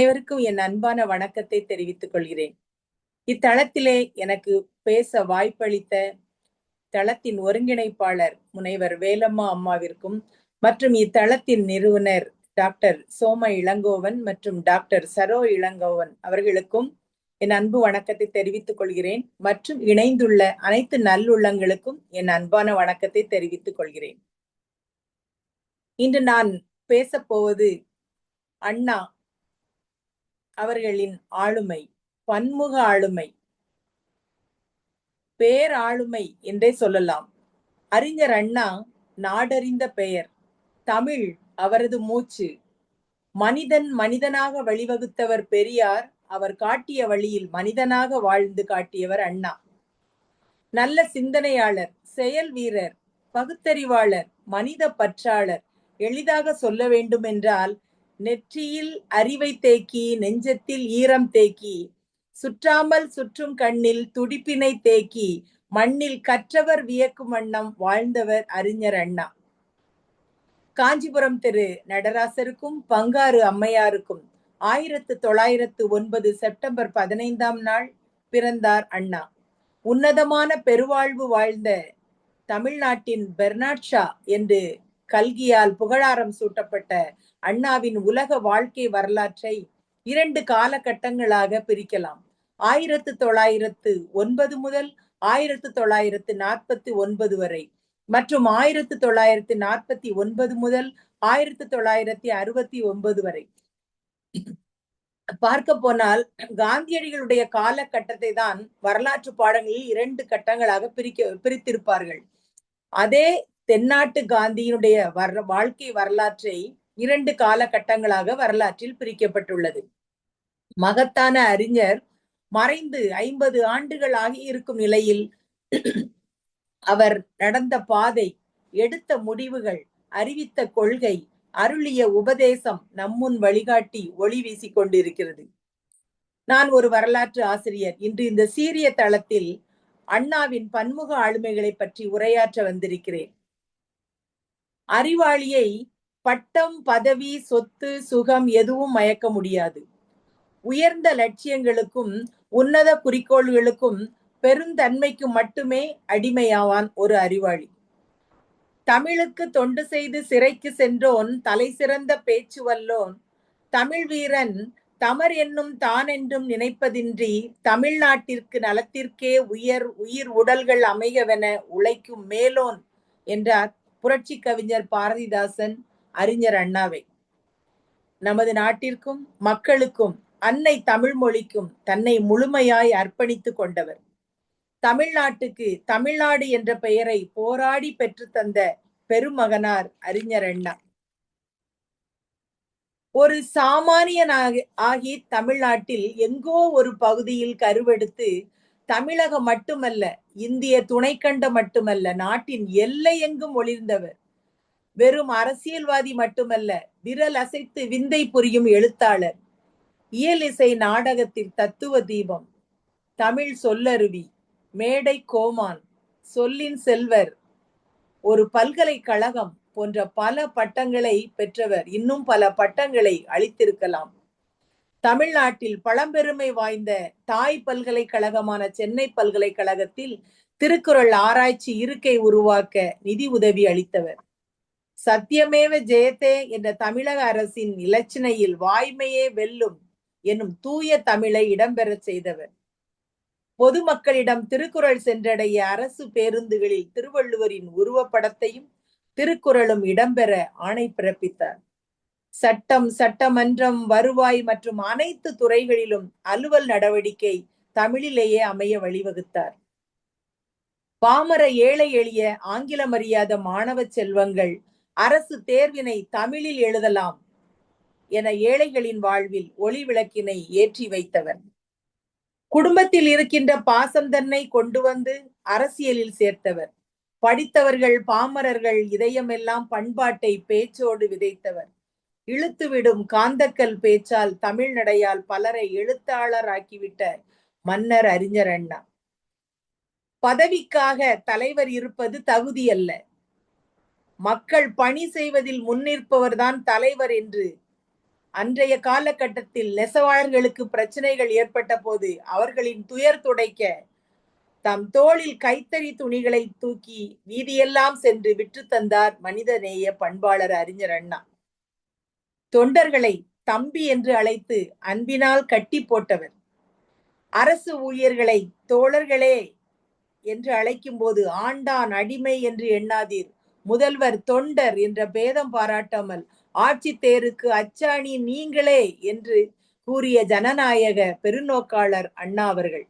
அனைவருக்கும் என் அன்பான வணக்கத்தை தெரிவித்துக் கொள்கிறேன். இத்தளத்திலே எனக்கு பேச வாய்ப்பளித்த தளத்தின் ஒருங்கிணைப்பாளர் முனைவர் வேலம்மா அம்மாவிற்கும் மற்றும் இத்தளத்தின் நிறுவனர் டாக்டர் சோம இளங்கோவன் மற்றும் டாக்டர் சரோ இளங்கோவன் அவர்களுக்கும் என் அன்பு வணக்கத்தை தெரிவித்துக் கொள்கிறேன். மற்றும் இணைந்துள்ள அனைத்து நல்லுள்ளங்களுக்கும் என் அன்பான வணக்கத்தை தெரிவித்துக் கொள்கிறேன். இன்று நான் பேசப்போவது அண்ணா அவர்களின் ஆளுமை, பன்முக ஆளுமை, பேராளுமை என்றே சொல்லலாம். அறிஞர் அண்ணா நாடறிந்த பெயர், தமிழ் அவரது மூச்சு. மனிதன் மனிதனாக வழிவகுத்தவர் பெரியார், அவர் காட்டிய வழியில் மனிதனாக வாழ்ந்து காட்டியவர் அண்ணா. நல்ல சிந்தனையாளர், செயல் வீரர், பகுத்தறிவாளர், மனித பற்றாளர். எளிதாக சொல்ல வேண்டும் என்றால், நெற்றியில் அறிவை தேக்கி நெஞ்சத்தில் ஈரம் தேக்கி சுற்றாமல் சுற்றும் கண்ணில் துடிப்பினை தேக்கி மண்ணில் கற்றவர் வியக்கும் வண்ணம் வாழ்ந்தவர் அறிஞர் அண்ணா. காஞ்சிபுரம் திரு நடராசருக்கும் பங்காரு அம்மையாருக்கும் 1909 செப்டம்பர் 15ஆம் நாள் பிறந்தார் அண்ணா. உன்னதமான பெருவாழ்வு வாழ்ந்த தமிழ்நாட்டின் பெர்னாட் ஷா என்று கல்கியால் புகழாரம் சூட்டப்பட்ட அண்ணாவின் உலக வாழ்க்கை வரலாற்றை 2 காலகட்டங்களாக பிரிக்கலாம். 1909 முதல் 1949 வரை மற்றும் 1949 முதல் 1969 வரை. பார்க்க போனால் காந்தியடிகளுடைய காலகட்டத்தை தான் வரலாற்று பாடங்களில் 2 கட்டங்களாக பிரித்திருப்பார்கள். அதே தென்னாட்டு காந்தியினுடைய வாழ்க்கை வரலாற்றை 2 காலகட்டங்களாக வரலாற்றில் பிரிக்கப்பட்டுள்ளது. மகத்தான அறிஞர் மறைந்து 50 ஆண்டுகள் ஆகி இருக்கும் நிலையில் அவர் நடந்த பாதை, எடுத்த முடிவுகள், அறிவித்த கொள்கை, அருளிய உபதேசம் நம்முன் வழிகாட்டி ஒளி வீசிக் கொண்டிருக்கிறது. நான் ஒரு வரலாற்று ஆசிரியர். இன்று இந்த சீரிய தளத்தில் அண்ணாவின் பன்முக ஆளுமைகளை பற்றி உரையாற்ற வந்திருக்கிறேன். அறிவாளியை பட்டம், பதவி, சொத்து, சுகம் எதுவும் மயக்க முடியாது. உயர்ந்த லட்சியங்களுக்கும் உன்னத குறிக்கோள்களுக்கும் பெருந்தன்மைக்கு மட்டுமே அடிமையாவான் ஒரு அறிவாளி. தமிழுக்கு தொண்டு செய்து சிறைக்கு சென்றோன், தலை சிறந்த பேச்சு வல்லோன், தமிழ் வீரன் தமர் என்னும் தான் என்றும் நினைப்பதின்றி தமிழ்நாட்டிற்கு நலத்திற்கே உயிர் உடல்கள் அமைகவென உழைக்கும் மேலோன் என்றார் புரட்சி கவிஞர் பாரதிதாசன் அறிஞர் அண்ணாவை. நமது நாட்டிற்கும் மக்களுக்கும் அன்னை தமிழ் மொழிக்கும் தன்னை முழுமையாய் அர்ப்பணித்து கொண்டவர். தமிழ்நாட்டுக்கு தமிழ்நாடு என்ற பெயரை போராடி பெற்று தந்த பெருமகனார் அறிஞர் அண்ணா. ஒரு சாமானியனாக ஆகி தமிழ்நாட்டில் எங்கோ ஒரு பகுதியில் கருவெடுத்து தமிழகம் மட்டுமல்ல, இந்திய துணைக்கண்டம் மட்டுமல்ல, நாட்டின் எல்லை எங்கும் ஒளிர்ந்தவர். வெறும் அரசியல்வாதி மட்டுமல்ல, விரல் அசைத்து விந்தை புரியும் எழுத்தாளர், இயலிசை நாடகத்தில் தத்துவ தீபம், தமிழ் சொல்லருவி, மேடை கோமான், சொல்லின் செல்வர், ஒரு பல்கலைக்கழகம் போன்ற பல பட்டங்களை பெற்றவர். இன்னும் பல பட்டங்களை அளித்திருக்கலாம். தமிழ்நாட்டில் பழம்பெருமை வாய்ந்த தாய் பல்கலைக்கழகமான சென்னை பல்கலைக்கழகத்தில் திருக்குறள் ஆராய்ச்சி இருக்கை உருவாக்க நிதி உதவி அளித்தவர். சத்தியமேவ ஜெயத்தே என்ற தமிழக அரசின் இலச்சினையில் வாய்மையே வெல்லும் என்னும் தூய தமிழை இடம்பெற செய்தவர். பொதுமக்களிடம் திருக்குறள் சென்றடைய அரசு பேருந்துகளில் திருவள்ளுவரின் உருவப்படத்தையும் திருக்குறளும் இடம்பெற ஆணை பிறப்பித்தார். சட்டம், சட்டமன்றம், வருவாய் மற்றும் அனைத்து துறைகளிலும் அலுவல் நடவடிக்கை தமிழிலேயே அமைய வழிவகுத்தார். பாமர ஏழை எளிய ஆங்கிலம் அறியாத மாணவ செல்வங்கள் அரசு தேர்வினை தமிழில் எழுதலாம் என ஏழைகளின் வாழ்வில் ஒளி விளக்கினை ஏற்றி வைத்தவர். குடும்பத்தில் இருக்கின்ற பாசம் தன்னை கொண்டு வந்து அரசியலில் சேர்த்தவர். படித்தவர்கள் பாமரர்கள் இதயமெல்லாம் பண்பாட்டை பேச்சோடு விதைத்தவர். இழுத்துவிடும் காந்தக்கல் பேச்சால் தமிழ் நடையால் பலரை எழுத்தாளர் ஆக்கிவிட்ட மன்னர் அறிஞர் அண்ணா. பதவிக்காக தலைவர் இருப்பது தகுதி அல்ல, மக்கள் பணி செய்வதில் முன்னிற்பவர்தான் தலைவர் என்று அன்றைய காலகட்டத்தில் நெசவாளர்களுக்கு பிரச்சனைகள் ஏற்பட்ட போது அவர்களின் துயர் துடைக்க தம் தோளில் கைத்தறி துணிகளை தூக்கி வீதியெல்லாம் சென்று விற்று தந்தார் மனிதநேய பண்பாளர் அறிஞர் அண்ணா. தொண்டர்களை தம்பி என்று அழைத்து அன்பினால் கட்டி போட்டவர். அரசு ஊழியர்களை தோழர்களே என்று அழைக்கும் போது ஆண்டான் அடிமை என்று எண்ணாதீர், முதல்வர் தொண்டர் என்ற பேதம் பாராட்டாமல் ஆட்சி தேருக்கு அச்சாணி நீங்களே என்று கூறிய ஜனநாயக பெருநோக்காளர் அண்ணா அவர்கள்.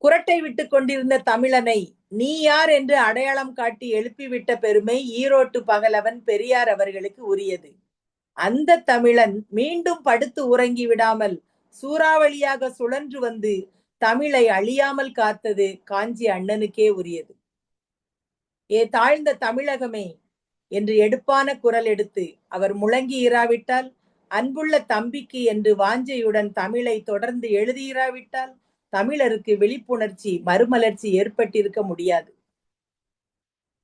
குரட்டை விட்டுக் கொண்டிருந்த தமிழனை நீ யார் என்று அடையாளம் காட்டி எழுப்பிவிட்ட பெருமை ஈரோட்டு பகலவன் பெரியார் அவர்களுக்கு உரியது. அந்த தமிழன் மீண்டும் படுத்து உறங்கி விடாமல் சூறாவளியாக சுழன்று வந்து தமிழை அழியாமல் காத்தது காஞ்சி அண்ணனுக்கே உரியது. ஏ தாழ்ந்த தமிழகமே என்று எடுப்பான குரல் எடுத்து அவர் முழங்கி இராவிட்டால், அன்புள்ள தம்பிக்கு என்று வாஞ்சையுடன் தமிழை தொடர்ந்து எழுதியிராவிட்டால் தமிழருக்கு விழிப்புணர்ச்சி மறுமலர்ச்சி ஏற்பட்டிருக்க முடியாது.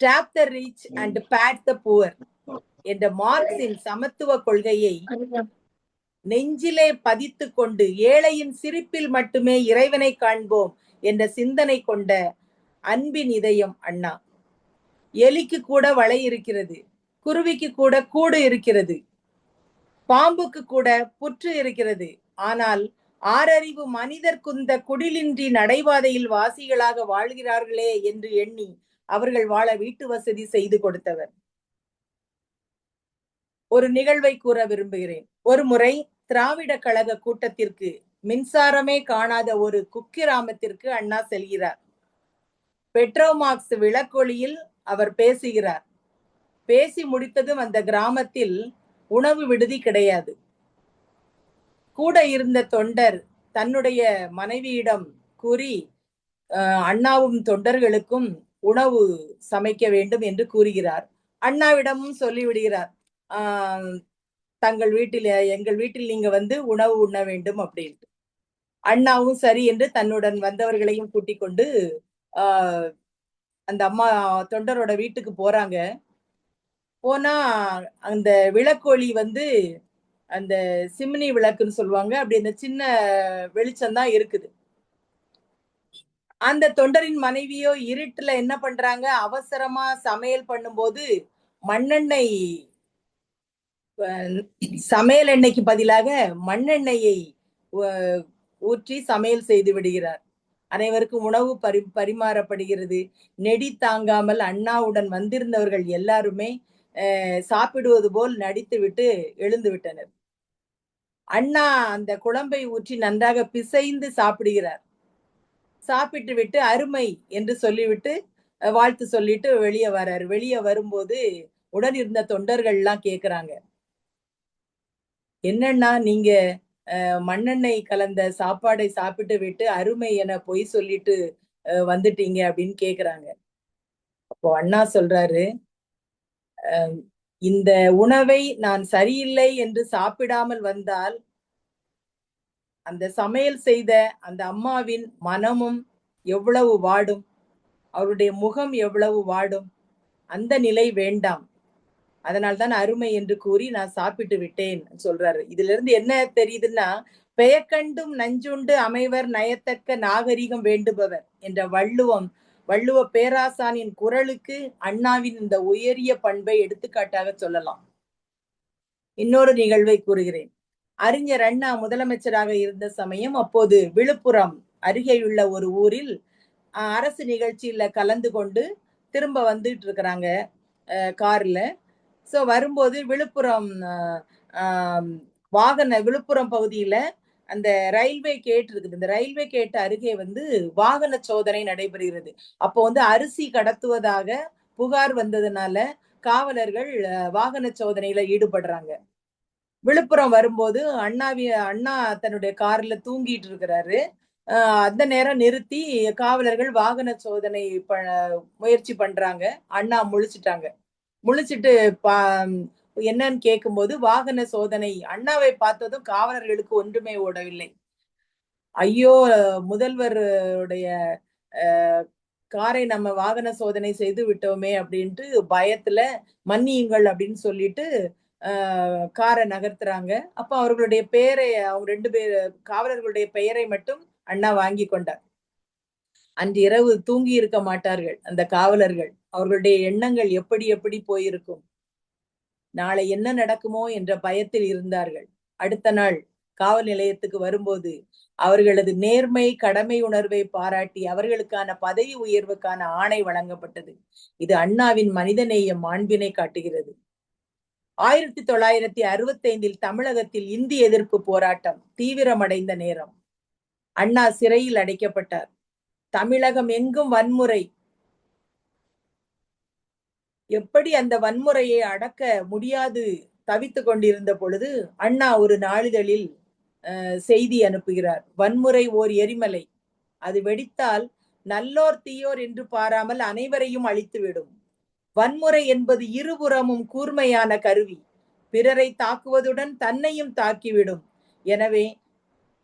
Tap the rich and pat the poor என்ற மார்க்சின் சமத்துவ கொள்கையை நெஞ்சிலே பதித்து கொண்டு ஏழையின் சிரிப்பில் மட்டுமே இறைவனை காண்போம் என்ற சிந்தனை கொண்ட அன்பின் இதயம் அண்ணா. எலிக்கு கூட வலை இருக்கிறது, குருவிக்கு கூட கூடு இருக்கிறது, பாம்புக்கு கூட புற்று இருக்கிறது. ஆனால் ஆறறிவு மனிதர் குந்த குடிலின்றி நடைபாதையில் வாசிகளாக வாழ்கிறார்களே என்று எண்ணி அவர்கள் வாழ வீட்டு வசதி செய்து கொடுத்தவர். ஒரு நிகழ்வை கூற விரும்புகிறேன். ஒரு முறை திராவிட கழக கூட்டத்திற்கு மின்சாரமே காணாத ஒரு குக்கிராமத்திற்கு அண்ணா செல்கிறார். பெட்ரோமாக்ஸ் விளக்கொளியில் அவர் பேசுகிறார். பேசி முடித்ததும் அந்த கிராமத்தில் உணவு விடுதி கிடையாது. கூட இருந்த தொண்டர் தன்னுடைய மனைவியிடம் கூறி அண்ணாவும் தொண்டர்களுக்கும் உணவு சமைக்க வேண்டும் என்று கூறுகிறார். அண்ணாவிடமும் சொல்லிவிடுகிறார், தங்கள் வீட்டில் எங்கள் வீட்டில் நீங்க வந்து உணவு உண்ண வேண்டும் அப்படின்ட்டு. அண்ணாவும் சரி என்று தன்னுடன் வந்தவர்களையும் கூட்டிக் கொண்டு அந்த அம்மா தொண்டரோட வீட்டுக்கு போறாங்க. போனா அந்த விளக்கொளி வந்து அந்த சிம்னி விளக்குன்னு சொல்லுவாங்க, அப்படி அந்த சின்ன வெளிச்சம் தான் இருக்குது. அந்த தொண்டரின் மனைவியோ இருட்டுல என்ன பண்றாங்க, அவசரமா சமையல் பண்ணும்போது மண்ணெண்ணெய், சமையல் எண்ணெய்க்கு பதிலாக மண்ணெண்ணெயை ஊற்றி சமையல் செய்து விடுகிறார். அனைவருக்கும் உணவு பரிமாறப்படுகிறது. நெடி தாங்காமல் அண்ணாவுடன் வந்திருந்தவர்கள் எல்லாருமே சாப்பிடுவது போல் நடித்து விட்டு எழுந்து விட்டனர். அண்ணா அந்த குழம்பை ஊற்றி நன்றாக பிசைந்து சாப்பிடுகிறார். சாப்பிட்டு விட்டு அருமை என்று சொல்லிவிட்டு வாழ்த்து சொல்லிட்டு வெளியே வர்றாரு. வெளியே வரும்போது உடன் இருந்த தொண்டர்கள் எல்லாம் கேக்குறாங்க, என்னன்னா நீங்க மண்ணெண்ணெய் கலந்த சாப்பாடை சாப்பிட்டு விட்டு அருமை என பொய் சொல்லிட்டு வந்துட்டீங்க அப்படின்னு கேக்குறாங்க. அப்போ அண்ணா சொல்றாரு, இந்த உணவை நான் சரியில்லை என்று சாப்பிடாமல் வந்தால் அந்த சமையல் செய்த அந்த அம்மாவின் மனமும் எவ்வளவு வாடும், அவருடைய முகம் எவ்வளவு வாடும். அந்த நிலை வேண்டாம், அதனால்தான் அருமை என்று கூறி நான் சாப்பிட்டு விட்டேன் சொல்றாரு. இதுல இருந்து என்ன தெரியுதுன்னா, பெயக்கண்டும் நஞ்சுண்டு அமைவர் நயத்தக்க நாகரிகம் வேண்டுபவர் என்ற வள்ளுவ பேராசானின் குரலுக்கு அண்ணாவின் இந்த உயரிய பண்பை எடுத்துக்காட்டாக சொல்லலாம். இன்னொரு நிகழ்வை கூறுகிறேன். அறிஞர் அண்ணா முதலமைச்சராக இருந்த சமயம், அப்போது விழுப்புரம் அருகேயுள்ள ஒரு ஊரில் அரசு நிகழ்ச்சியில கலந்து கொண்டு திரும்ப வந்துட்டு இருக்கிறாங்க கார்ல. சோ வரும்போது விழுப்புரம் விழுப்புரம் பகுதியில அந்த ரயில்வே கேட் இருக்குது. இந்த ரயில்வே கேட் அருகே வந்து வாகன சோதனை நடைபெறுகிறது. அப்போ வந்து அரிசி கடத்துவதாக புகார் வந்ததுனால காவலர்கள் வாகன சோதனையில ஈடுபடுறாங்க. விழுப்புரம் வரும்போது அண்ணா தன்னுடைய கார்ல தூங்கிட்டு இருக்கிறாரு. அந்த நேரம் நிறுத்தி காவலர்கள் வாகன சோதனை முயற்சி பண்றாங்க. அண்ணா முழிச்சிட்டாங்க. முழிச்சிட்டு என்னன்னு கேட்கும்போது வாகன சோதனை. அண்ணாவை பார்த்ததும் காவலர்களுக்கு ஒன்றுமே ஓடவில்லை. ஐயோ, முதல்வருடைய காரை நம்ம வாகன சோதனை செய்து விட்டோமே அப்படின்ட்டு பயத்துல மன்னியுங்கள் அப்படின்னு சொல்லிட்டு காரை நகர்த்துறாங்க. அப்ப அவர்களுடைய பெயரை, அவங்க 2 பேர் காவலர்களுடைய பெயரை மட்டும் அண்ணா வாங்கி கொண்டார். அன்று இரவு தூங்கி இருக்க மாட்டார்கள் அந்த காவலர்கள். அவர்களுடைய எண்ணங்கள் எப்படி எப்படி போயிருக்கும். நாளை என்ன நடக்குமோ என்ற பயத்தில் இருந்தார்கள். அடுத்த நாள் காவல் நிலையத்துக்கு வரும்போது அவர்களது நேர்மை, கடமை உணர்வை பாராட்டி அவர்களுக்கான பதவி உயர்வுக்கான ஆணை வழங்கப்பட்டது. இது அண்ணாவின் மனிதநேய மாண்பினை காட்டுகிறது. 1965 தமிழகத்தில் இந்தி எதிர்ப்பு போராட்டம் தீவிரமடைந்த நேரம். அண்ணா சிறையில் அடைக்கப்பட்டார். தமிழகம் எங்கும் வன்முறை. எப்படி அந்த வன்முறையை அடக்க முடியாது தவித்துக் கொண்டிருந்த பொழுது அண்ணா ஒரு நாளிதழில் செய்தி அனுப்புகிறார். வன்முறை ஓர் எரிமலை, அது வெடித்தால் நல்லோர் தீயோர் என்று பாராமல் அனைவரையும் அழித்துவிடும். வன்முறை என்பது இருபுறமும் கூர்மையான கருவி, பிறரை தாக்குவதுடன் தன்னையும் தாக்கிவிடும். எனவே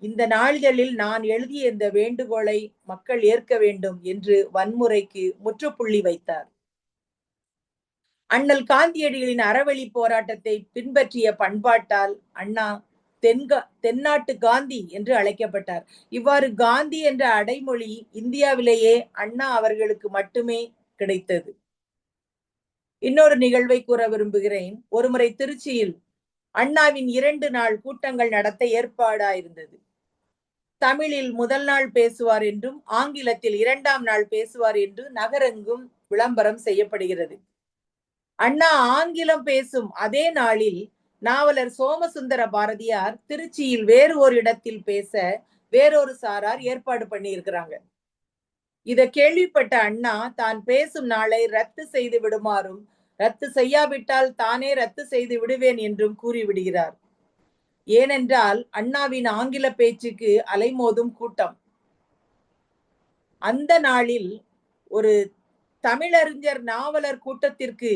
இந்த நாளிதழில் நான் எழுதிய இந்த வேண்டுகோளை மக்கள் ஏற்க வேண்டும் என்று வன்முறைக்கு முற்றுப்புள்ளி வைத்தார். அண்ணல் காந்தியடிகளின் அறவழி போராட்டத்தை பின்பற்றிய பண்பாட்டால் அண்ணா தென்னாட்டு காந்தி என்று அழைக்கப்பட்டார். இவ்வாறு காந்தி என்ற அடைமொழி இந்தியாவிலேயே அண்ணா அவர்களுக்கு மட்டுமே கிடைத்தது. இன்னொரு நிகழ்வை கூற விரும்புகிறேன். ஒருமுறை திருச்சியில் அண்ணாவின் 2 நாள் கூட்டங்கள் நடத்த ஏற்பாடாயிருந்தது. தமிழில் முதல் நாள் பேசுவார் என்றும் ஆங்கிலத்தில் 2ஆம் நாள் பேசுவார் என்று நகரெங்கும் விளம்பரம் செய்யப்படுகிறது. அண்ணா ஆங்கிலம் பேசும் அதே நாளில் நாவலர் சோமசுந்தர பாரதியார் திருச்சியில் வேறு ஒரு இடத்தில் பேச வேறொரு சாரார் ஏற்பாடு பண்ணி இருக்கிறாங்க. இத கேள்விப்பட்ட அண்ணா தான் பேசும் நாளை ரத்து செய்து விடுமாறும், ரத்து செய்யாவிட்டால் தானே ரத்து செய்து விடுவேன் என்றும் கூறிவிடுகிறார். ஏனென்றால் அண்ணாவின் ஆங்கில பேச்சுக்கு அலைமோதும் கூட்டம். அந்த நாளில் ஒரு தமிழறிஞர் நாவலர் கூட்டத்திற்கு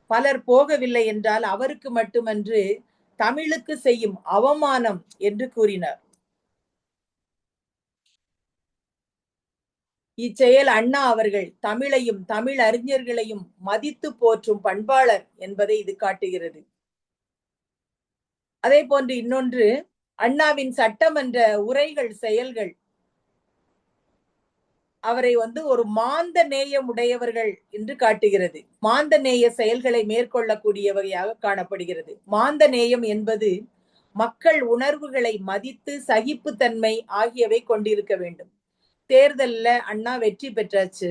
பலர் போகவில்லை என்றால் அவருக்கு மட்டுமன்று தமிழுக்கு செய்யும் அவமானம் என்று கூறினார். இச்செயல் அண்ணா அவர்கள் தமிழையும் தமிழ் அறிஞர்களையும் மதித்து போற்றும் பண்பாளர் என்பதை இது காட்டுகிறது. அதே போன்று இன்னொன்று, அண்ணாவின் சட்டமன்ற உரைகள், செயல்கள் அவரை ஒரு மாந்த நேயம் உடையவர்கள் என்று காட்டுகிறது. மாந்த நேய செயல்களை மேற்கொள்ளக்கூடியவையாக காணப்படுகிறது. மாந்த நேயம் என்பது மக்கள் உணர்வுகளை மதித்து சகிப்புத்தன்மை ஆகியவை கொண்டிருக்க வேண்டும். தேர்தல்ல அண்ணா வெற்றி பெற்றாச்சு.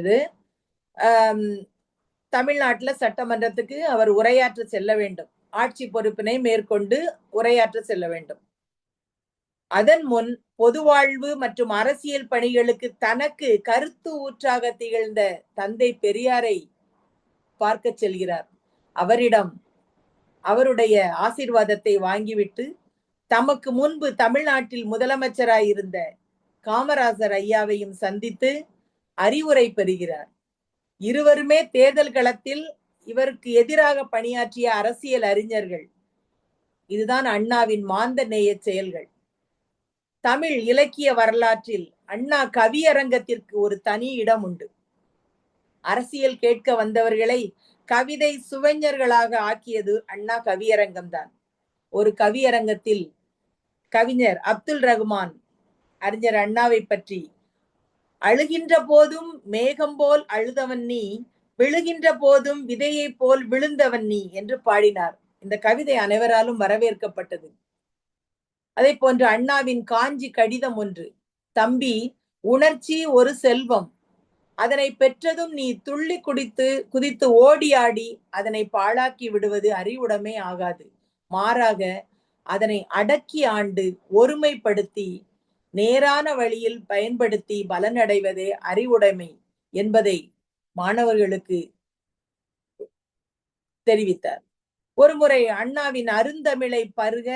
தமிழ்நாட்டுல சட்டமன்றத்துக்கு அவர் உரையாற்ற செல்ல வேண்டும். ஆட்சி பொறுப்பினை மேற்கொண்டு உரையாற்ற செல்ல வேண்டும். அதன் முன் பொது வாழ்வு மற்றும் அரசியல் பணிகளுக்கு தனக்கு கருத்து ஊற்றாக திகழ்ந்த தந்தை பெரியாரை பார்க்க செல்கிறார். அவரிடம் அவருடைய ஆசீர்வாதத்தை வாங்கிவிட்டு தமக்கு முன்பு தமிழ்நாட்டில் முதலமைச்சராய் இருந்த காமராசர் ஐயாவையும் சந்தித்து அறிவுரை பெறுகிறார். இருவருமே தேர்தல் களத்தில் இவருக்கு எதிராக பணியாற்றிய அரசியல் அறிஞர்கள். இதுதான் அண்ணாவின் மாந்த நேய செயல்கள். தமிழ் இலக்கிய வரலாற்றில் அண்ணா கவியரங்கத்திற்கு ஒரு தனி இடம் உண்டு. அரசியல் கேட்க வந்தவர்களை கவிதை சுவைஞர்களாக ஆக்கியது அண்ணா கவியரங்கம்தான். ஒரு கவியரங்கத்தில் கவிஞர் அப்துல் ரகுமான் அறிஞர் அண்ணாவை பற்றி, அழுகின்ற போதும் மேகம் போல் அழுதவன் நீ, விழுகின்ற போதும் விதையை போல் விழுந்தவன் நீ என்று பாடினார். இந்த கவிதை அனைவராலும் வரவேற்கப்பட்டது. அதே போன்று அண்ணாவின் காஞ்சி கடிதம் ஒன்று, தம்பி, உணர்ச்சி ஒரு செல்வம், அதனை பெற்றதும் நீ துள்ளி குதித்து ஓடி ஆடி அதனை பாழாக்கி விடுவது அறிவுடைமை ஆகாது. மாறாக அதனை அடக்கி ஆண்டு ஒருமைப்படுத்தி நேரான வழியில் பயன்படுத்தி பலனடைவதே அறிவுடைமை என்பதை மாணவர்களுக்கு தெரிவித்தார். ஒருமுறை அண்ணாவின் அருந்தமிழை பருக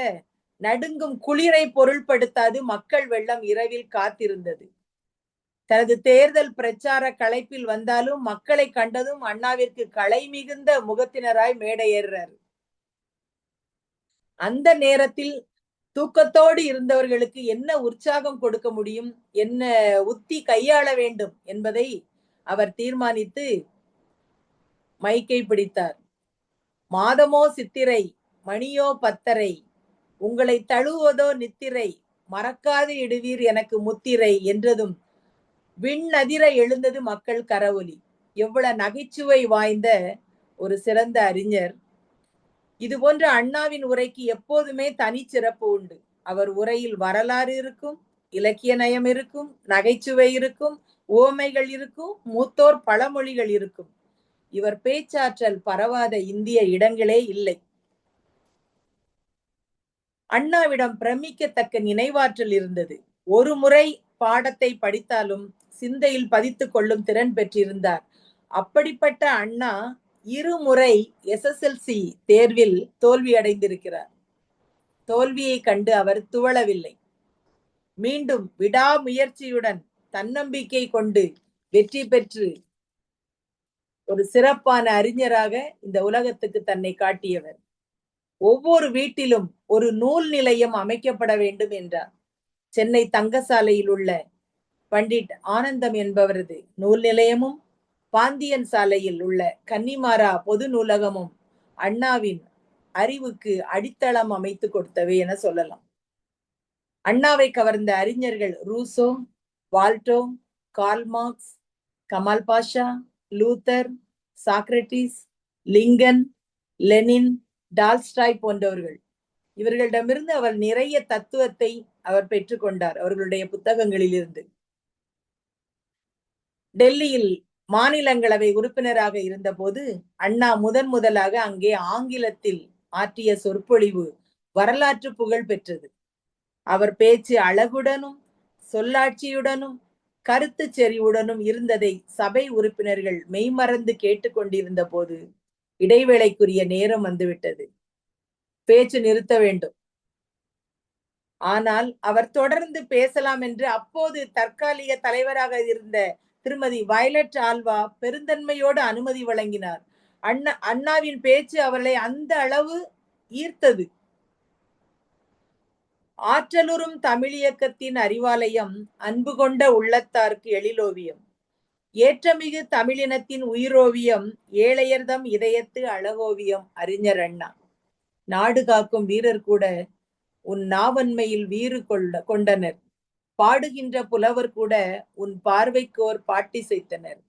நடுங்கும் குளிரை பொருள்படுத்தாது மக்கள் வெள்ளம் இரவில் காத்திருந்தது. தனது தேர்தல் பிரச்சார களைப்பில் வந்தாலும் மக்களை கண்டதும் அண்ணாவிற்கு களை மிகுந்த முகத்தினராய் மேடை ஏறுறார். அந்த நேரத்தில் தூக்கத்தோடு இருந்தவர்களுக்கு என்ன உற்சாகம் கொடுக்க முடியும், என்ன உத்தி கையாள வேண்டும் என்பதை அவர் தீர்மானித்து மைக்கை பிடித்தார். மாதமோ சித்திரை, மணியோ 10:30, உங்களை தழுவதோ நித்திரை, மறக்காது இடுவீர் எனக்கு முத்திரை என்றதும் விண்ணதிர எழுந்தது மக்கள் கரவொலி. எவ்வளவு நகைச்சுவை வாய்ந்த ஒரு சிறந்த அறிஞர். இது போன்ற அண்ணாவின் உரைக்கு எப்போதுமே தனிச்சிறப்பு உண்டு. அவர் உரையில் வரலாறு இருக்கும், இலக்கிய நயம் இருக்கும், நகைச்சுவை இருக்கும், உவமைகள் இருக்கும், மூத்தோர் பழமொழிகள் இருக்கும். இவர் பேச்சாற்றல் பரவாத இந்திய இடங்களே இல்லை. அண்ணாவிடம் பிரமிக்கத்தக்க நினைவாற்றல் இருந்தது. ஒரு முறை பாடத்தை படித்தாலும் சிந்தையில் பதித்துக் கொள்ளும் திறன் பெற்றிருந்தார். அப்படிப்பட்ட அண்ணா இருமுறை SSLC தேர்வில் தோல்வி அடைந்திருக்கிறார். தோல்வியை கண்டு அவர் துவளவில்லை. மீண்டும் விடாமுயற்சியுடன் தன்னம்பிக்கை கொண்டு வெற்றி பெற்று ஒரு சிறப்பான அறிஞராக இந்த உலகத்துக்கு தன்னை காட்டியவர். ஒவ்வொரு வீட்டிலும் ஒரு நூல் நிலையம் அமைக்கப்பட வேண்டும் என்றார். சென்னை தங்கசாலையில் உள்ள பண்டிட் ஆனந்தம் என்பவரது நூல் நிலையமும், பாந்தியன் சாலையில் உள்ள கன்னிமாரா பொது நூலகமும் அண்ணாவின் அறிவுக்கு அடித்தளம் அமைத்து கொடுத்தவை என சொல்லலாம். அண்ணாவை கவர்ந்த அறிஞர்கள் Rousseau, Waldo, Karl Marx, Kemal Pasha, Luther, Socrates, Lincoln, Lenin, Tolstoy போன்றவர்கள். இவர்களிடமிருந்து அவர் நிறைய தத்துவத்தை அவர் பெற்றுக்கொண்டார் அவர்களுடைய புத்தகங்களில் இருந்து. டெல்லியில் மாநிலங்களவை உறுப்பினராக இருந்தபோது அண்ணா முதலாக அங்கே ஆங்கிலத்தில் ஆற்றிய சொற்பொழிவு வரலாற்று புகழ் பெற்றது. அவர் பேச்சு அழகுடனும் சொல்லாட்சியுடனும் கருத்து செறிவுடனும் இருந்ததை சபை உறுப்பினர்கள் மெய்மறந்து கேட்டுக்கொண்டிருந்த போது இடைவேளைக்குரிய நேரம் வந்துவிட்டது. பேச்சு நிறுத்த வேண்டும். ஆனால் அவர் தொடர்ந்து பேசலாம் என்று அப்போது தற்காலிக தலைவராக இருந்த திருமதி வயலட் ஆல்வா பெருந்தன்மையோடு அனுமதி வழங்கினார். அண்ணாவின் பேச்சு அவர்களை அந்த அளவு ஈர்த்தது. ஆற்றலுறும் தமிழியக்கத்தின் அறிவாலயம், அன்பு கொண்ட உள்ளத்தார்க்கு எழிலோவியம், ஏற்றமிகு தமிழினத்தின் உயிரோவியம், ஏழையர்தம் இதயத்து அழகோவியம் அறிஞர் அண்ணா. நாடு காக்கும் வீரர் கூட உன் நாவன்மையில் வீறு கொண்டனர். பாடுகின்ற புலவர் கூட உன் பார்வைக்கோர் பாட்டிசைத்தனர்.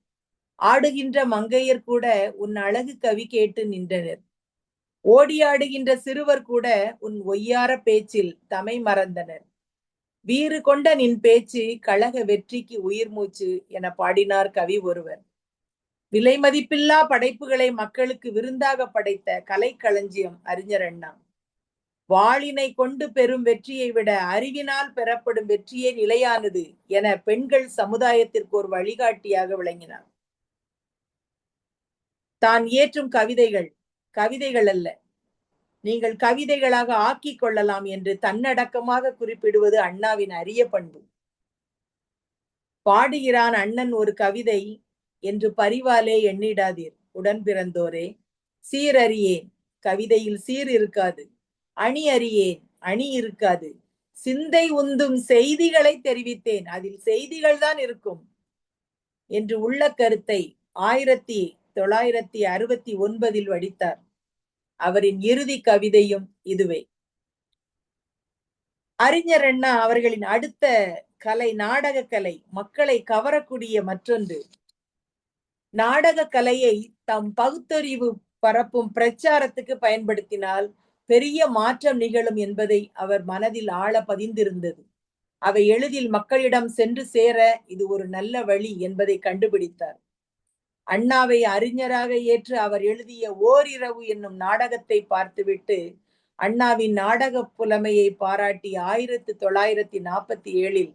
ஆடுகின்ற மங்கையர் கூட உன் அழகு கவி கேட்டு நின்றனர். ஓடியாடுகின்ற சிறுவர் கூட உன் ஒய்யார பேச்சில் தமை மறந்தனர். வீறு கொண்ட நின் பேச்சு கழக வெற்றிக்கு உயிர் மூச்சு என பாடினார் கவி ஒருவர். விலை மதிப்பில்லா படைப்புகளை மக்களுக்கு விருந்தாக படைத்த கலைக்களஞ்சியம் அறிஞர் அண்ணா. வாளினை கொண்டு பெறும் வெற்றியை விட அறிவினால் பெறப்படும் வெற்றியே நிலையானது என பெண்கள் சமுதாயத்திற்கு ஒரு வழிகாட்டியாக விளங்கினார். தான் இயற்றும் கவிதைகள் அல்ல, நீங்கள் கவிதைகளாக ஆக்கிக் கொள்ளலாம் என்று தன்னடக்கமாக குறிப்பிடுவது அண்ணாவின் அரிய பண்பு. பாடுகிறான் அண்ணன் ஒரு கவிதை என்று பரிவாலே எண்ணிடாதீர் உடன் பிறந்தோரே. சீரறியேன், கவிதையில் சீர் இருக்காது. அணி அறியேன், அணி இருக்காது. சிந்தை உந்தும் செய்திகளை தெரிவித்தேன், அதில் செய்திகள் தான் இருக்கும் என்று உள்ள கருத்தை 1969 வடித்தார். அவரின் இறுதி கவிதையும் இதுவே. அறிஞர் அண்ணா அவர்களின் அடுத்த கலை நாடக கலை, மக்களை கவரக்கூடிய மற்றொன்று. நாடக கலையை தம் பகுத்தறிவு பரப்பும் பிரச்சாரத்துக்கு பயன்படுத்தினால் பெரிய மாற்றம் நிகழும் என்பதை அவர் மனதில் ஆழ பதிந்திருந்தது. அவை எளிதில் மக்களிடம் சென்று சேர இது ஒரு நல்ல வழி என்பதை கண்டுபிடித்தார். அண்ணாவை அறிஞராக ஏற்று அவர் எழுதிய ஓரிரவு என்னும் நாடகத்தை பார்த்துவிட்டு அண்ணாவின் நாடக புலமையை பாராட்டி 1947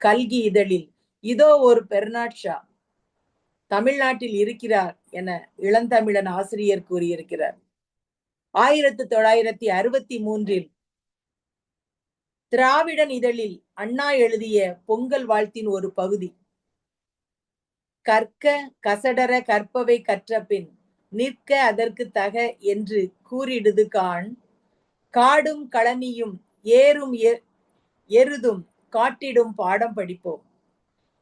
கல்கி இதழில் இதோ ஒரு பெர்னாட் ஷா தமிழ்நாட்டில் இருக்கிறார் என இளந்தமிழன் ஆசிரியர் கூறியிருக்கிறார். 1963 திராவிடன் இதழில் அண்ணா எழுதிய பொங்கல் வாழ்த்தின் ஒரு பகுதி. கற்க கசடர கற்பவை கற்றபின் நிற்க அதற்கு தக என்று கூறிடுது காண். காடும் களனியும் ஏறும் எருதும் காட்டிடும் பாடம் படிப்போம்.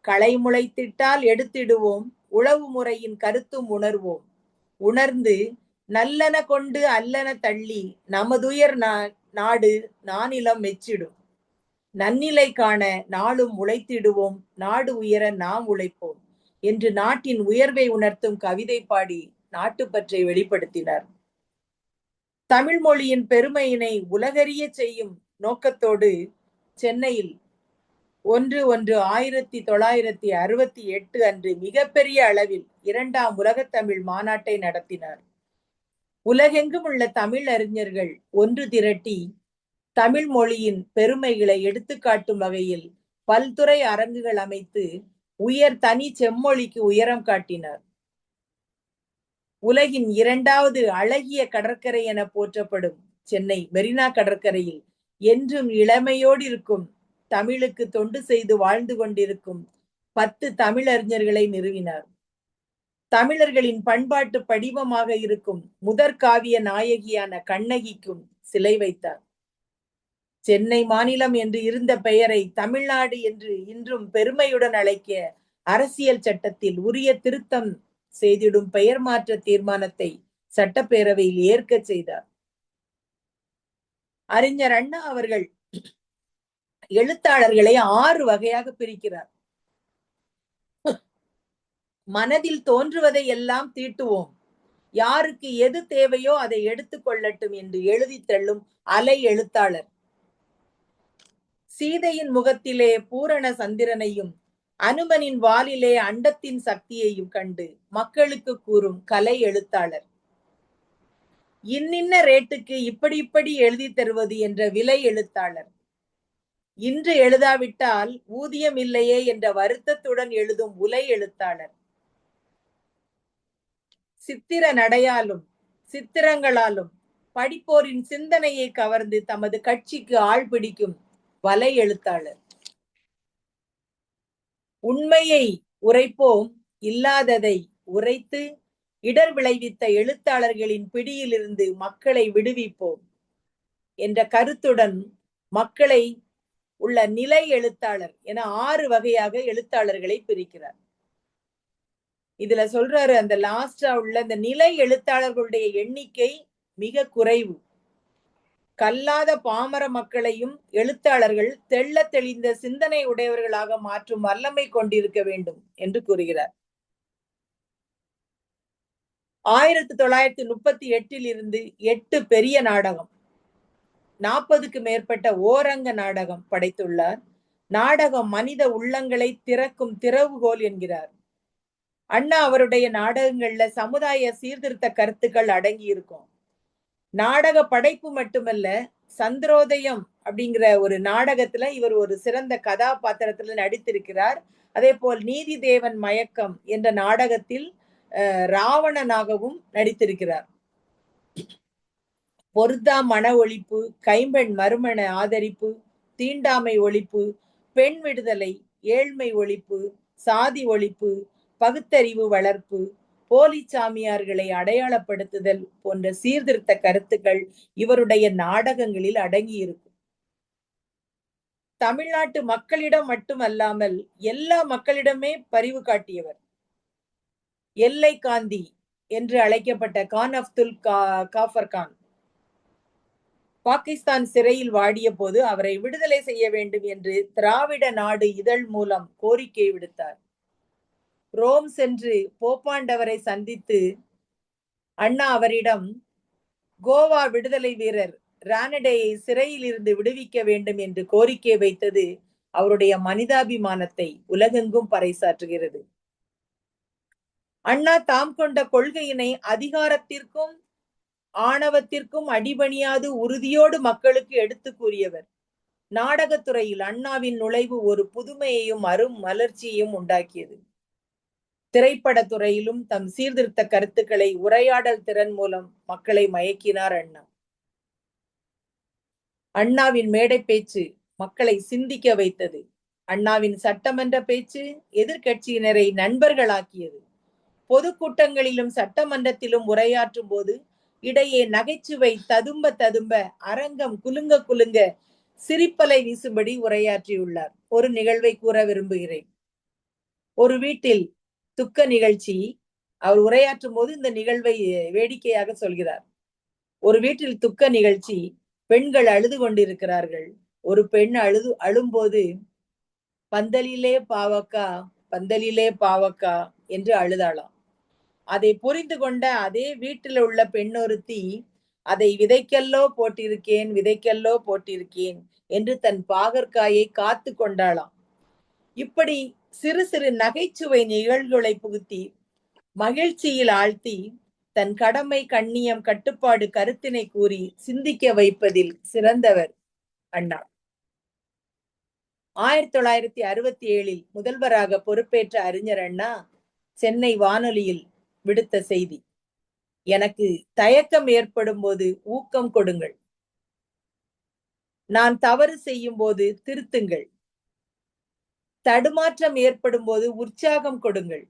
களை முளைத்திட்டால் எடுத்திடுவோம். உழவு முறையின் கருத்தும் உணர்வோம். உணர்ந்து நல்லன கொண்டு அல்லன தள்ளி நமதுயர் நாடு நானிலம் மெச்சிடும். நன்னிலை காண நாளும் உழைத்திடுவோம், நாடு உயர நாம் உழைப்போம் என்று நாட்டின் உயர்வை உணர்த்தும் கவிதை பாடி நாட்டுப்பற்றை வெளிப்படுத்தினார். தமிழ் மொழியின் பெருமையினை உலகறிய செய்யும் நோக்கத்தோடு சென்னையில் 1/1/1968 அன்று மிகப்பெரிய அளவில் 2ஆம் உலகத் தமிழ் மாநாட்டை நடத்தினார். உலகெங்கும் உள்ள தமிழ் அறிஞர்கள் ஒன்று திரட்டி தமிழ் மொழியின் பெருமைகளை எடுத்துக்காட்டும் வகையில் பல்துறை அரங்குகள் அமைத்து உயர் தனி செம்மொழிக்கு உயரம் காட்டினார். உலகின் 2வது அழகிய கடற்கரை என போற்றப்படும் சென்னை மெரினா கடற்கரையில் என்றும் இளமையோடு இருக்கும் தமிழுக்கு தொண்டு செய்து வாழ்ந்து கொண்டிருக்கும் 10 தமிழறிஞர்களை நிறுவினார். தமிழர்களின் பண்பாட்டு படிவமாக இருக்கும் முதற் காவிய நாயகியான கண்ணகிக்கும் சிலை வைத்தார். சென்னை மாநிலம் என்று இருந்த பெயரை தமிழ்நாடு என்று இன்றும் பெருமையுடன் அழைக்க அரசியல் சட்டத்தில் உரிய திருத்தம் செய்திடும் பெயர் மாற்ற தீர்மானத்தை சட்டப்பேரவையில் ஏற்க செய்தார். அறிஞர் அண்ணா அவர்கள் எழுத்தாளர்களை 6 வகையாக பிரிக்கிறார். மனதில் தோன்றுவதை எல்லாம் தீட்டுவோம், யாருக்கு எது தேவையோ அதை எடுத்துக் கொள்ளட்டும் என்று எழுதி தள்ளும் அலை எழுத்தாளர். சீதையின் முகத்திலே பூரண சந்திரனையும் அனுமனின் வாலிலே அண்டத்தின் சக்தியையும் கண்டு மக்களுக்கு கூறும் கலை எழுத்தாளர். இன்னின்ன ரேட்டுக்கு இப்படி இப்படி எழுதி தருவது என்ற விலை எழுத்தாளர். இன்று எழுதாவிட்டால் ஊதியம் இல்லையே என்ற வருத்தத்துடன் எழுதும் உலை எழுத்தாளர். சித்திர நடையாலும் சித்திரங்களாலும் படிப்போரின் சிந்தனையை கவர்ந்து தமது கட்சிக்கு ஆள் பிடிக்கும் வலை எழுத்தாளர். உண்மையை உரைப்போம், இல்லாததை உரைத்து இடர் விளைவித்த எழுத்தாளர்களின் பிடியிலிருந்து மக்களை விடுவிப்போம் என்ற கருத்துடன் மக்களை உள்ள நிலை எழுத்தாளர் என 6 வகையாக எழுத்தாளர்களை பிரிக்கிறார். இதுல சொல்றாரு, அந்த லாஸ்டா உள்ள இந்த நிலை எழுத்தாளர்களுடைய எண்ணிக்கை மிக குறைவு. கல்லாத பாமர மக்களையும் எழுத்தாளர்கள் தெள்ள தெளிந்த சிந்தனை உடையவர்களாக மாற்றும் வல்லமை கொண்டிருக்க வேண்டும் என்று கூறுகிறார். 1938 இருந்து 8 பெரிய நாடகம், 40க்கு மேற்பட்ட ஓரங்க நாடகம் படைத்துள்ளார். நாடகம் மனித உள்ளங்களை திறக்கும் திறவுகோல் என்கிறார். அண்ணா அவருடைய நாடகங்கள்ல சமுதாய சீர்திருத்த கருத்துக்கள் அடங்கி இருக்கும். நாடக படைப்பு மட்டுமல்ல, சந்திரோதயம் அப்படிங்கிற ஒரு நாடகத்துல இவர் ஒரு சிறந்த கதாபாத்திரத்துல நடித்திருக்கிறார். அதே போல் நீதி தேவன் மயக்கம் என்ற நாடகத்தில் ராவணனாகவும் நடித்திருக்கிறார். பொருத்தா மன ஒழிப்பு, கைம்பெண் மறுமண ஆதரிப்பு, தீண்டாமை ஒழிப்பு, பெண் விடுதலை, ஏழ்மை ஒழிப்பு, சாதி ஒழிப்பு, பகுத்தறிவு வளர்ப்பு, போலி சாமியார்களை அடையாளப்படுத்துதல் போன்ற சீர்திருத்த கருத்துக்கள் இவருடைய நாடகங்களில் அடங்கியிருக்கும். தமிழ்நாட்டு மக்களிடம் மட்டுமல்லாமல் எல்லா மக்களிடமே பரிவு காட்டியவர். எல்லை காந்தி என்று அழைக்கப்பட்ட கான் அப்துல் காஃபர் கான் பாகிஸ்தான் சிறையில் வாடிய போது அவரை விடுதலை செய்ய வேண்டும் என்று திராவிட நாடு இதழ் மூலம் கோரிக்கை விடுத்தார். ரோம் சென்று போப்பாண்டவரை சந்தித்து அண்ணா அவரிடம் கோவா விடுதலை வீரர் ரானடேயை சிறையில் இருந்து விடுவிக்க வேண்டும் என்று கோரிக்கை வைத்தது அவருடைய மனிதாபிமானத்தை உலகெங்கும் பறைசாற்றுகிறது. அண்ணா தாம் கொண்ட கொள்கையினை அதிகாரத்திற்கும் ஆணவத்திற்கும் அடிபணியாது உறுதியோடு மக்களுக்கு எடுத்து கூறியவர். நாடகத்துறையில் அண்ணாவின் நுழைவு ஒரு புதுமையையும் அரும் மலர்ச்சியையும் உண்டாக்கியது. திரைப்பட துறையிலும் தம் சீர்திருத்த கருத்துக்களை உரையாடல் திறன் மூலம் மக்களை மயக்கினார் அண்ணா. அண்ணாவின் மேடை பேச்சு மக்களை சிந்திக்க வைத்தது. அண்ணாவின் சட்டமன்ற பேச்சு எதிர்கட்சியினரை நண்பர்களாக்கியது. பொதுக்கூட்டங்களிலும் சட்டமன்றத்திலும் உரையாற்றும் போது இடையே நகைச்சுவை ததும்ப ததும்ப அரங்கம் குலுங்க குலுங்க சிரிப்பலை வீசும்படி உரையாற்றியுள்ளார். ஒரு நிகழ்வை கூற விரும்புகிறேன். ஒரு வீட்டில் துக்க நிகழ்ச்சி. அவர் உரையாற்றும் போது இந்த நிகழ்வை வேடிக்கையாக சொல்கிறார். ஒரு வீட்டில் துக்க நிகழ்ச்சி, பெண்கள் அழுது கொண்டிருக்கிறார்கள். ஒரு பெண் அழும்போது பந்தலிலே பாவக்கா, பந்தலிலே பாவக்கா என்று அழுதாளாம். அதை புரிந்து கொண்ட அதே வீட்டில் உள்ள பெண்ணொருத்தி, அதை விதைக்கல்லோ போட்டிருக்கேன், விதைக்கல்லோ போட்டிருக்கேன் என்று தன் பாகற்காயை காத்து கொண்டாளாம். இப்படி சிறு சிறு நகைச்சுவை நிகழ்வுகளை புகுத்தி மகிழ்ச்சியில் ஆழ்த்தி தன் கடமை, கண்ணியம், கட்டுப்பாடு, கருத்தினை கூறி சிந்திக்க வைப்பதில் சிறந்தவர் அண்ணா. 1967 முதல்வராக பொறுப்பேற்ற அறிஞர் அண்ணா சென்னை வானொலியில் விடுத்த செய்தி, எனக்கு தயக்கம் ஏற்படும் போது ஊக்கம் கொடுங்கள், நான் தவறு செய்யும் போது திருத்துங்கள், தடுமாற்றம் ஏற்படும் போது உற்சாகம் கொடுங்கள்,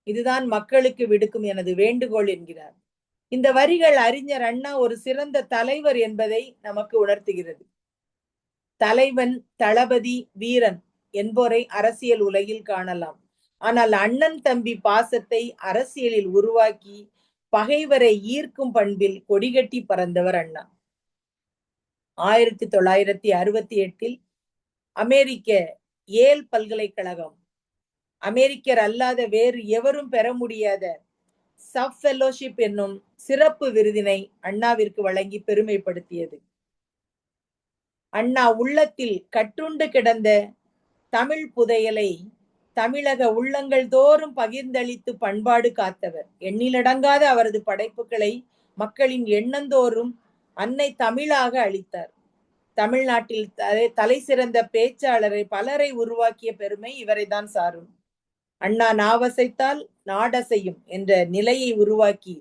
இதுதான் மக்களுக்கு விடுக்கும் எனது வேண்டுகோள் என்கிறார். இந்த வரிகள் அறிஞர் அண்ணா ஒரு சிறந்த தலைவர் என்பதை நமக்கு உணர்த்துகிறது. தலைவன், தளபதி, வீரன் என்போரை அரசியல் உலகில் காணலாம். ஆனால் அண்ணன் தம்பி பாசத்தை அரசியலில் உருவாக்கி பகைவரை ஈர்க்கும் பண்பில் கொடிகட்டி பறந்தவர் அண்ணா. 1968 அமெரிக்க ஏல் பல்கலைக்கழகம் அமெரிக்கர் அல்லாத வேறு எவரும் பெற முடியாத சப் ஃபெலோஷிப் என்னும் சிறப்பு விருதினை அண்ணாவிற்கு வழங்கி பெருமைப்படுத்தியது. அண்ணா உள்ளத்தில் கட்டுண்டு கிடந்த தமிழ் புதையலை தமிழக உள்ளங்கள் தோறும் பகிர்ந்தளித்து பண்பாடு காத்தவர். எண்ணிலடங்காத அவரது படைப்புகளை மக்களின் எண்ணந்தோறும் அன்னை தமிழாக அளித்தார். தமிழ்நாட்டில் தலை சிறந்த பேச்சாளரை பலரை உருவாக்கிய பெருமை இவரைதான் சாரும். அண்ணா நாவசைத்தால் நாடசையும் என்ற நிலையை உருவாக்கி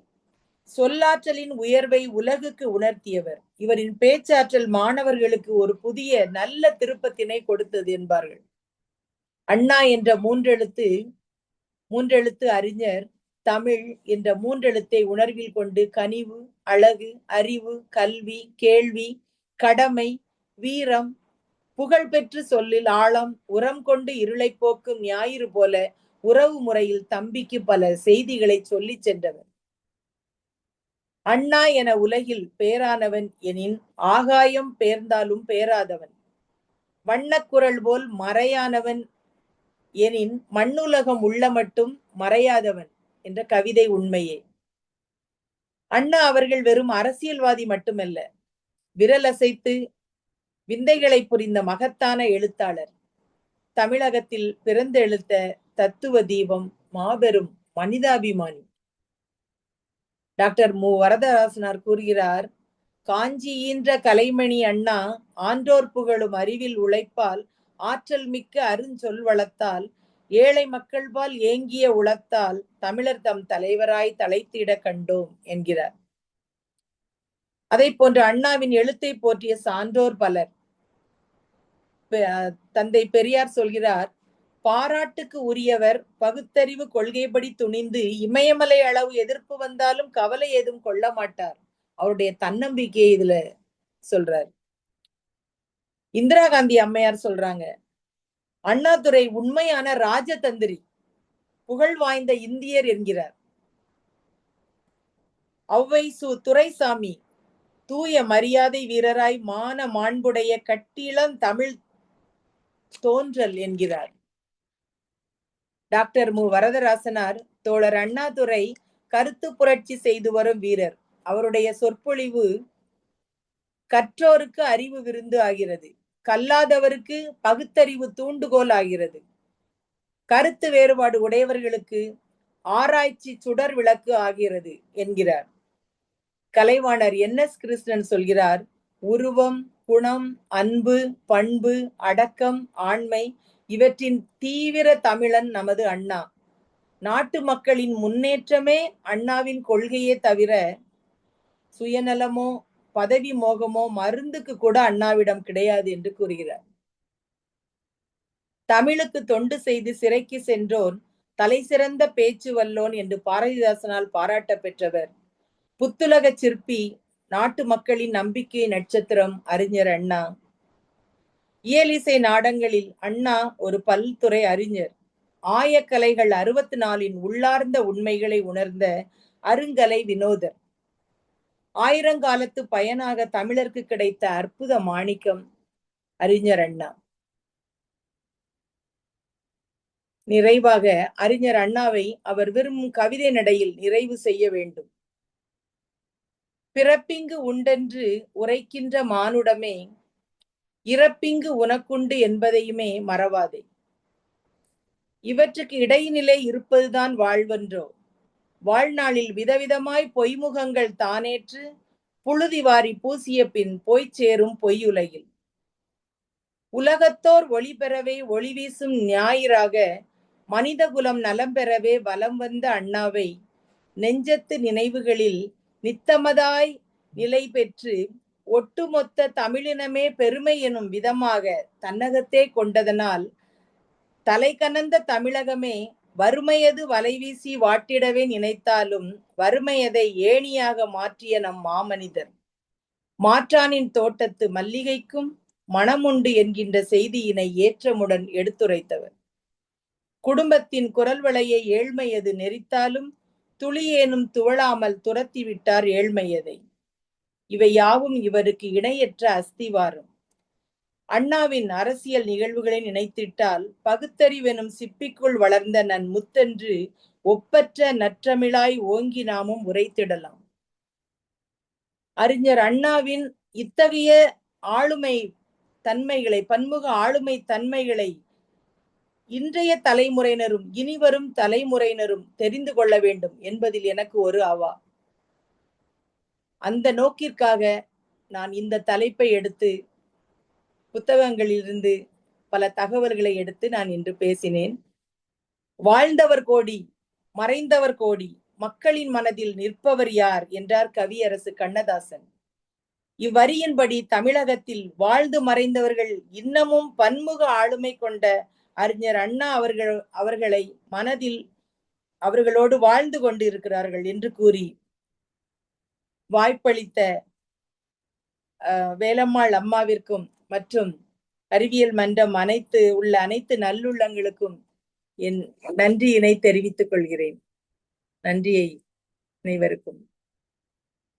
சொல்லாற்றலின் உயர்வை உலகுக்கு உணர்த்தியவர். இவரின் பேச்சாற்றல் மாணவர்களுக்கு ஒரு புதிய நல்ல திருப்பத்தினை கொடுத்தது என்பார்கள். அண்ணா என்ற மூன்றெழுத்து அறிஞர் தமிழ் என்ற மூன்றெழுத்தை உணர்வில் கொண்டு கனிவு, அழகு, அறிவு, கல்வி, கேள்வி, கடமை, வீரம், புகழ் பெற்று சொல்லில் ஆழம், உரம் கொண்டு இருளை போக்கும் ஞாயிறு போல உறவு முறையில் தம்பிக்கு பல செய்திகளை சொல்லி சென்றவர். அண்ணா என உலகில் பேரானவன் எனின் ஆகாயம் பேர்ந்தாலும் பேராதவன், வண்ணக்குரல் போல் மறையானவன் எனின் மண்ணுலகம் உள்ள மட்டும் மறையாதவன் என்ற கவிதை உண்மையே. அண்ணா அவர்கள் வெறும் அரசியல்வாதி மட்டுமல்ல, விரலசைத்து விந்தைகளை புரிந்த மகத்தான எழுத்தாளர். தமிழகத்தில் பிறந்தெழுத்த தத்துவ தீபம், மாபெரும் மனிதாபிமானி. டாக்டர் மு. வரதராசனார் கூறுகிறார், காஞ்சி ஈன்ற கலைமணி அண்ணா ஆன்றோர் புகழும் அறிவில் உழைப்பால் ஆற்றல் மிக்க அருஞ்சொல் வளத்தால் ஏழை மக்கள்பால் ஏங்கிய உளத்தால் தமிழர் தம் தலைவராய் தலைத்திட கண்டோம் என்கிறார். அதை போன்று அண்ணாவின் எழுத்தை போற்றிய சான்றோர் பலர். தந்தை பெரியார் சொல்கிறார், பாராட்டுக்கு உரியவர் பகுத்தறிவு கொள்கைப்படி துணிந்து இமயமலை அளவு எதிர்ப்பு வந்தாலும் கவலை ஏதும் கொள்ள மாட்டார். அவருடைய தன்னம்பிக்கையை இதுல சொல்றார். இந்திரா காந்தி அம்மையார் சொல்றாங்க, அண்ணாதுரை உண்மையான ராஜதந்திரி, புகழ் வாய்ந்த இந்தியர் என்கிறார். ஔவை சு. துரைசாமி தூய மரியாதை வீரராய் மான மாண்புடைய கட்டிளம் தமிழ் தோன்றல் என்கிறார். டாக்டர் மு. வரதராசனார் தோழர் அண்ணாதுரை கருத்து புரட்சி செய்து வரும் வீரர். அவருடைய சொற்பொழிவு கற்றோருக்கு அறிவு விருந்து ஆகிறது, கல்லாதவருக்கு பகுத்தறிவு தூண்டுகோல் ஆகிறது, கருத்து வேறுபாடு உடையவர்களுக்கு ஆராய்ச்சி சுடர் விளக்கு ஆகிறது என்கிறார். கலைவாணர் NS கிருஷ்ணன் சொல்கிறார், உருவம், குணம், அன்பு, பண்பு, அடக்கம், ஆண்மை இவற்றின் தீவிர தமிழன் நமது அண்ணா. நாட்டு மக்களின் முன்னேற்றமே அண்ணாவின் கொள்கையே தவிர சுயநலமோ பதவி மோகமோ மருந்துக்கு கூட அண்ணாவிடம் கிடையாது என்று கூறுகிறார். தமிழுக்கு தொண்டு செய்து சிறைக்கு சென்றோன் தலை சிறந்த பேச்சு வல்லோன் என்று பாரதிதாசனால் பாராட்ட பெற்றவர். புத்துலக சிற்பி, நாட்டு மக்களின் நம்பிக்கை நட்சத்திரம் அறிஞர் அண்ணா. இயலிசை நாடங்களில் அண்ணா ஒரு பல்துறை அறிஞர். ஆயக்கலைகள் 64 உள்ளார்ந்த உண்மைகளை உணர்ந்த அருங்கலை வினோதர். ஆயிரங்காலத்து பயனாக தமிழருக்கு கிடைத்த அற்புத மாணிக்கம் அறிஞர் அண்ணா. நிறைவாக அறிஞர் அண்ணாவை அவர் விரும்பும் கவிதை நடையில் நிறைவு செய்ய வேண்டும். பிறப்பிங்கு உண்டென்று உரைக்கின்ற மானுடமே, இறப்பிங்கு உனக்குண்டு என்பதையுமே மறவாதே. இவற்றுக்கு இடைநிலை இருப்பதுதான் வாழ்வென்றோ. வாழ்நாளில் விதவிதமாய் பொய்முகங்கள் தானேற்று புழுதி வாரி பூசிய பின் போய்ச் சேரும் பொய்யுலகில். உலகத்தோர் ஒளி பெறவே ஒளி வீசும் ஞாயிறாக மனிதகுலம் நலம் பெறவே வலம் வந்த அண்ணாவை நெஞ்சத்து நினைவுகளில் நித்தமதாய் நிலை பெற்று ஒட்டுமொத்த தமிழினமே பெருமை எனும் விதமாக தன்னகத்தே கொண்டதனால் தலை கனந்த தமிழகமே வறுமையது வலைவீசி வாட்டிடவே நினைத்தாலும் வறுமையதை ஏணியாக மாற்றிய நம் மாமனிதர். மாற்றானின் தோட்டத்து மல்லிகைக்கும் மனமுண்டு என்கின்ற செய்தியினை ஏற்றமுடன் எடுத்துரைத்தவர். குடும்பத்தின் குரல் வளையை ஏழ்மையது நெறித்தாலும் துளியேனும் துவளாமல் துரத்திவிட்டார் ஏழ்மையதை. இவை யாவும் இவருக்கு இணையற்ற அஸ்திவாரம். அண்ணாவின் அரசியல் நிகழ்வுகளை நினைத்திட்டால் பகுத்தறிவெனும் சிப்பிக்குள் வளர்ந்த நன் முத்தென்று ஒப்பற்ற நற்றமிழாய் ஓங்கி நாமும் உரைத்திடலாம். அறிஞர் அண்ணாவின் இத்தகைய ஆளுமை தன்மைகளை, பன்முக ஆளுமை தன்மைகளை இன்றைய தலைமுறையினரும் இனிவரும் தலைமுறையினரும் தெரிந்து கொள்ள வேண்டும் என்பதில் எனக்கு ஒரு அவா. அந்த நோக்கிற்காக நான் இந்த தலைப்பை எடுத்து புத்தகங்களிலிருந்து பல தகவல்களை எடுத்து நான் இன்று பேசினேன். வாழ்ந்தவர் கோடி, மறைந்தவர் கோடி, மக்களின் மனதில் நிற்பவர் யார் என்றார் கவியரசு கண்ணதாசன். இவ்வரியின்படி தமிழகத்தில் வாழ்ந்து மறைந்தவர்கள் இன்னமும் பன்முக ஆளுமை கொண்ட அறிஞர் அண்ணா அவர்களை மனதில் அவர்களோடு வாழ்ந்து கொண்டு இருக்கிறார்கள் என்று கூறி வாய்ப்பளித்த வேலம்மாள் அம்மாவிற்கும் மற்றும் அறிவியல் மன்றம் உள்ள அனைத்து நல்லுள்ளங்களுக்கும் என் நன்றியினை தெரிவித்துக் கொள்கிறேன். நன்றியை அனைவருக்கும்.